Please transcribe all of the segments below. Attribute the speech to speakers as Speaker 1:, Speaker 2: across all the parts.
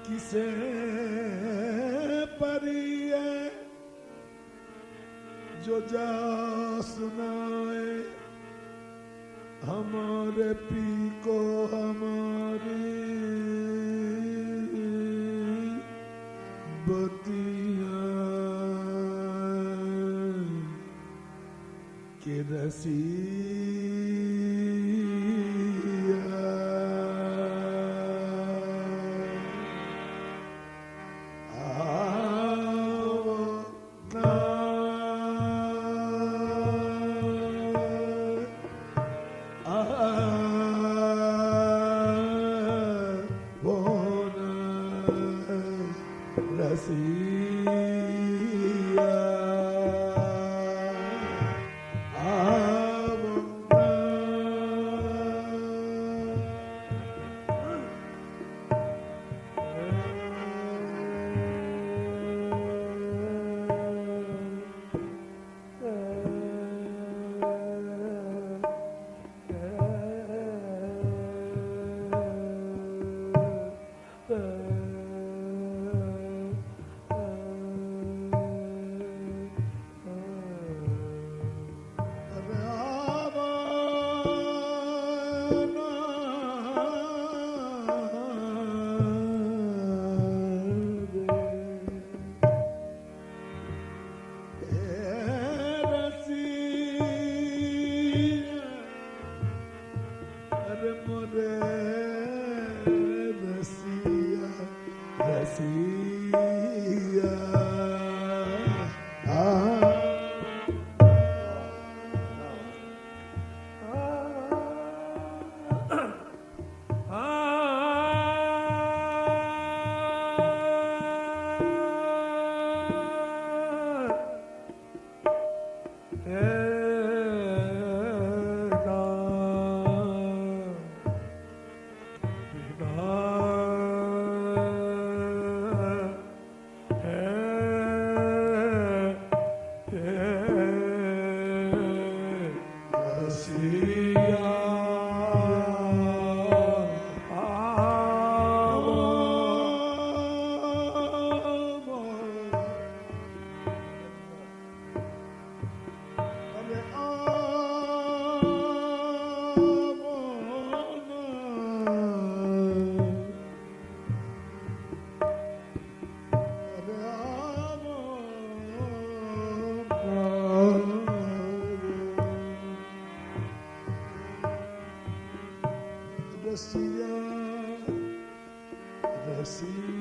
Speaker 1: किसे परी है जो जा सुनाए हमारे पी को हमारी बतिया के रसिया रसिया रसिया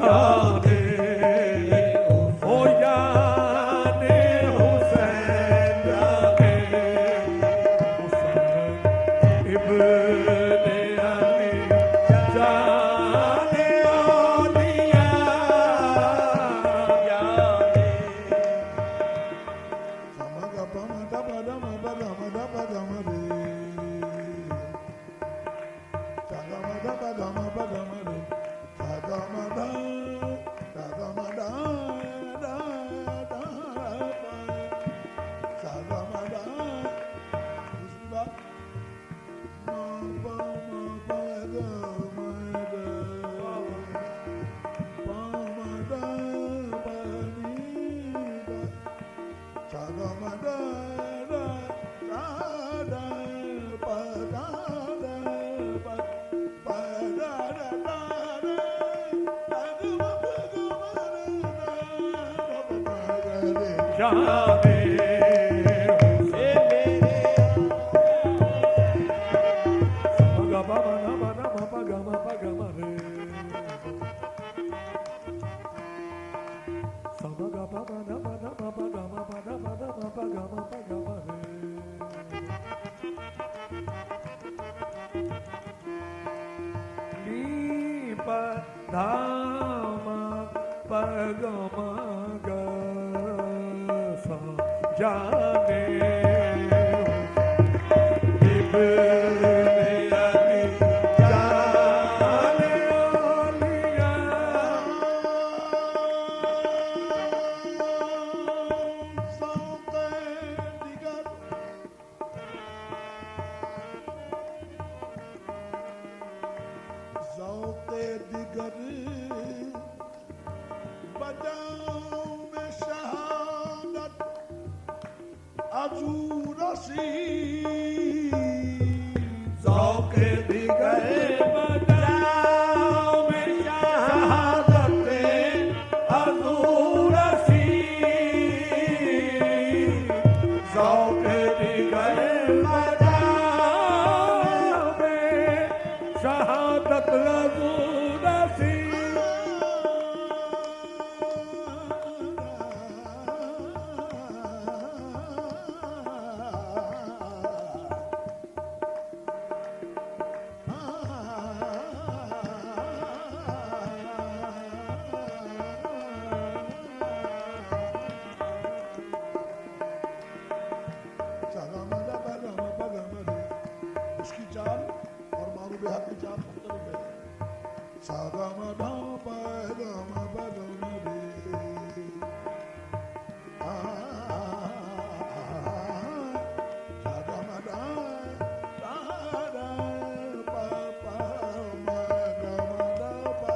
Speaker 2: याने ओ याने हुसैन याने हुसैन इब्ने अली जाने औलिया याने जाने जाने इब्ने अली जाने औलिया
Speaker 1: ज़ौक़े दिगर बजाओ में शहादत आज़ू रसीद
Speaker 2: ज़ौक़े दिगर बजाओ में शहादत आज़ू रसीद ज़ौक़े दिगर बजाओ में शहादत आज़ू रसीद
Speaker 1: उसकी चाल और मारू बेहद की चाल मुख्तलिफ है। सादा मधा पैदा मबदम रे सादा मधा सादा पापा मगम दपा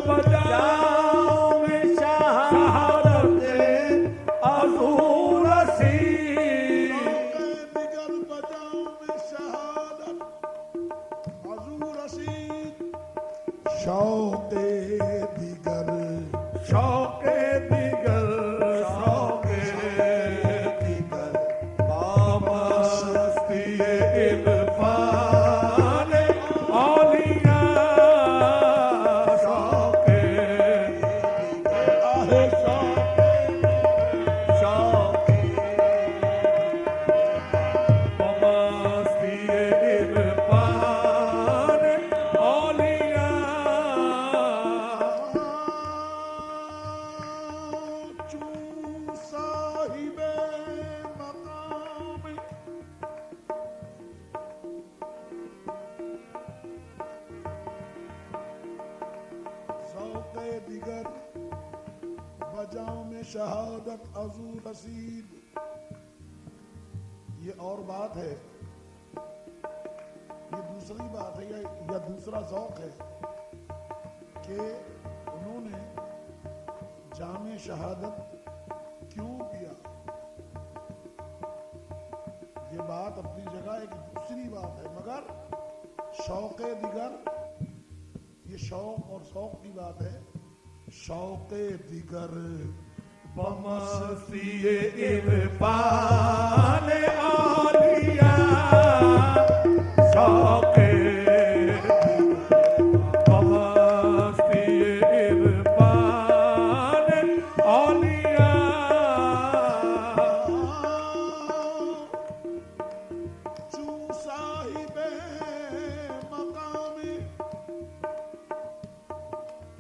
Speaker 2: बजाओ में शहादत आज़ू रसीद
Speaker 1: दिगर बजाओ में शहादत आज़ू रसीद शौक़े दिगर
Speaker 2: शौक़े दिगर शौक़े दिगर बामस्ती इरफान औलिया शौक़े
Speaker 1: आहे शौक़े
Speaker 2: शौक़े बामस्ती इरफान औलिया
Speaker 1: चूं साहिबे मकाम ज़ौक़े दिगर बजाओ में शहादत आज़ू रसीद। ये और बात है, ये दूसरी बात है या दूसरा ज़ौक़ है कि उन्होंने जामे शहादत क्यों किया। ये बात अपनी जगह एक दूसरी बात है, मगर शौक़े दिगर, ये शौक़ और शौक़ की बात है। शौक़े दिगर
Speaker 2: बमस्तिए इरफान आलिया शौक़े बमस्तिए इरफान आलिया
Speaker 1: चू साहिबे मकामी,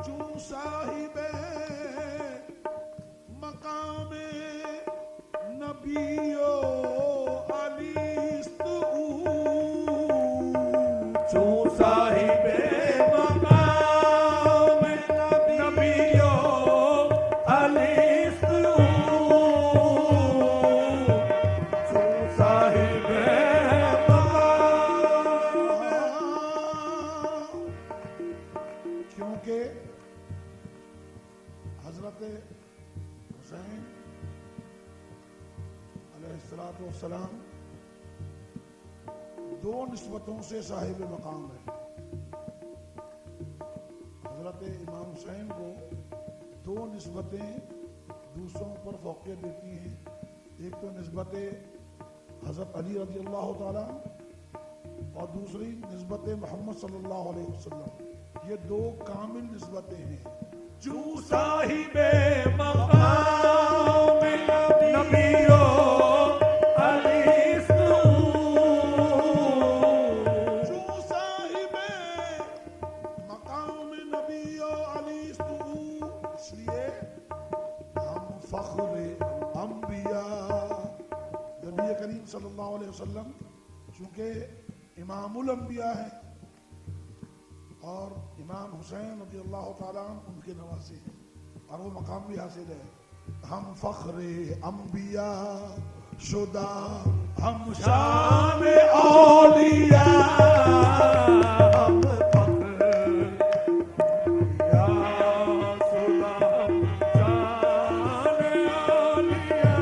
Speaker 1: चू साहिबे मकामे नबियो अलीस्तु,
Speaker 2: चू साहिबे मकाम नबियो अलीस्तु, चू साहिबे
Speaker 1: क्योंकि हजरत हुसैन अलैहिस्सलाम दो निस्बतों से साहिब मकाम है। हजरत इमाम हुसैन को दो निस्बतें दूसरों पर फौक़ियत देती हैं। एक तो निस्बत हजरत अली रज़ी अल्लाह ताला और दूसरी निस्बत मोहम्मद सल्लल्लाहु अलैहि वसल्लम। ये दो कामिल निस्बतें हैं।
Speaker 2: चू साहिबे मकाम नबियो अलीस्तु,
Speaker 1: चू साहिबे मकाम नबियो अलीस्तु, इसलिए हम फख्र अंबिया नबी करीम सल्लल्लाहु अलैहि वसल्लम चूंकि इमामुल अंबिया है और इमाम हुसैन रज़ी अल्लाह ताला उनके नवासे हैं और वो मकाम भी हासिल है। हम फख्रे अंबिया शुदा, हम शान
Speaker 2: औलिया, हम फख्र या सुदा, शान औलिया।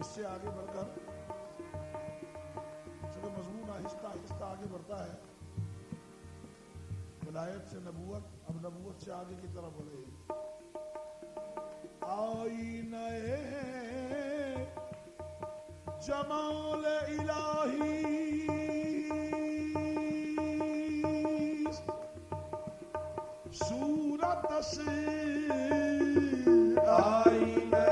Speaker 1: इससे आगे बढ़कर चूंकि मजमून आहिस्ता आहिस्ता आगे बढ़ता है, विलायत से नबूवत, अब नबूवत से आगे की तरफ बढ़ेगी। आईने जमाल इलाही सूरत से, आईने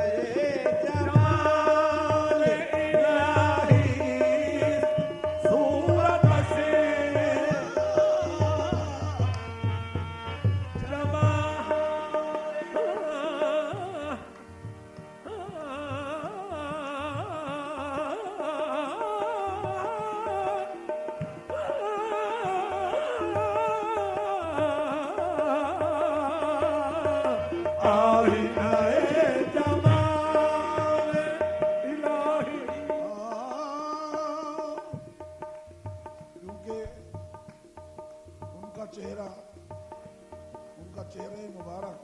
Speaker 1: चेहरे मुबारक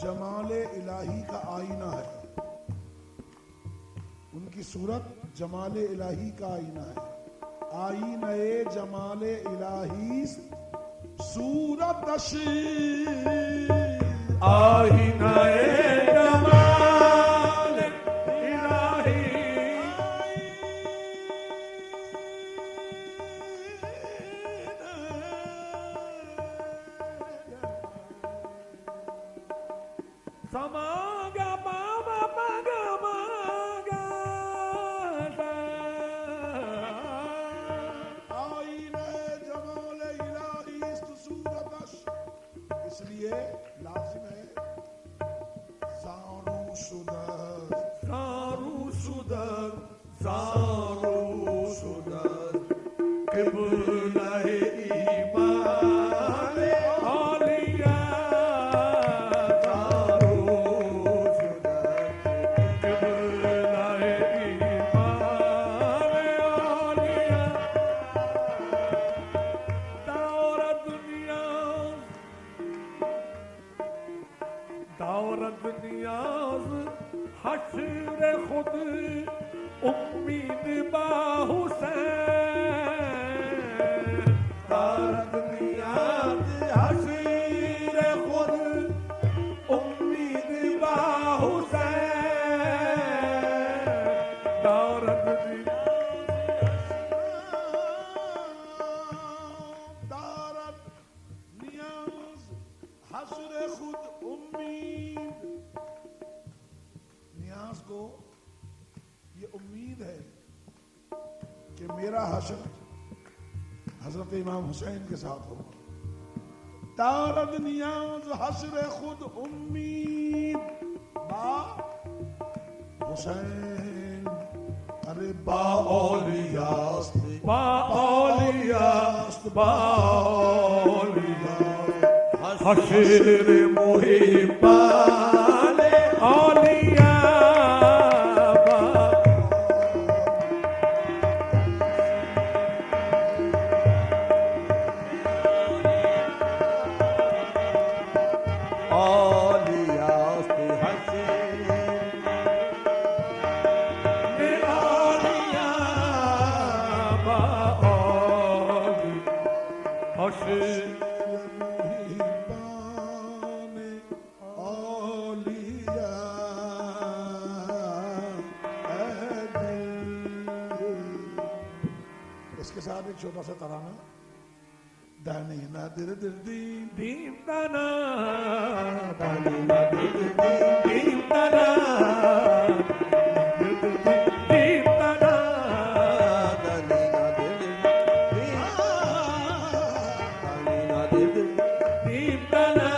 Speaker 1: जमाले इलाही का आईना है। उनकी सूरत जमाले इलाही का आईना है। आईने जमाले इलाही सूरत
Speaker 2: आईना जमाल इलाही समागा बाबा मगा मगा
Speaker 1: आईने जमाले इलाही सूरत, इसलिए लाजिम है सारू सुदर,
Speaker 2: सारू सुदर, सारू सुदर किबला ईमान आलिया
Speaker 1: कि मेरा हश्र हजरत इमाम हुसैन के साथ होगा। दारद नियाज हश्र खुद उम्मीद बा हुसैन, अरे बा औलियास्त
Speaker 2: हशर मुहिब्बाने औलिया
Speaker 1: इसके साथ एक छोटा सा तराना, दानी ना दिल दिल दीन
Speaker 2: दीन दाना दानी ना दिल दीन दाना दीन दाना दानी ना दिल दीन दाना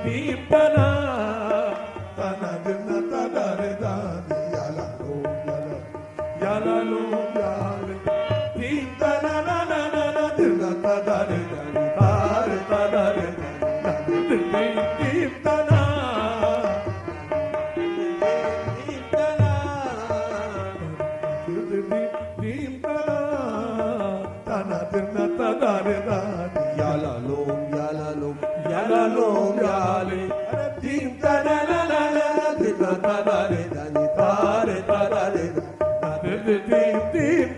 Speaker 2: Deepana,
Speaker 1: तना दिना तना रे दानी याला लो याला
Speaker 2: yala lo yale. Deepana na na na na, dina ta da re da re ta re ta da re da re. Deepana, deepana, tana dina ta da re da re.
Speaker 3: Yala lom,
Speaker 2: Yala lo yale. Deepana na na na, dina ta da re da re ta re ta da re da. Deep, deep, deep,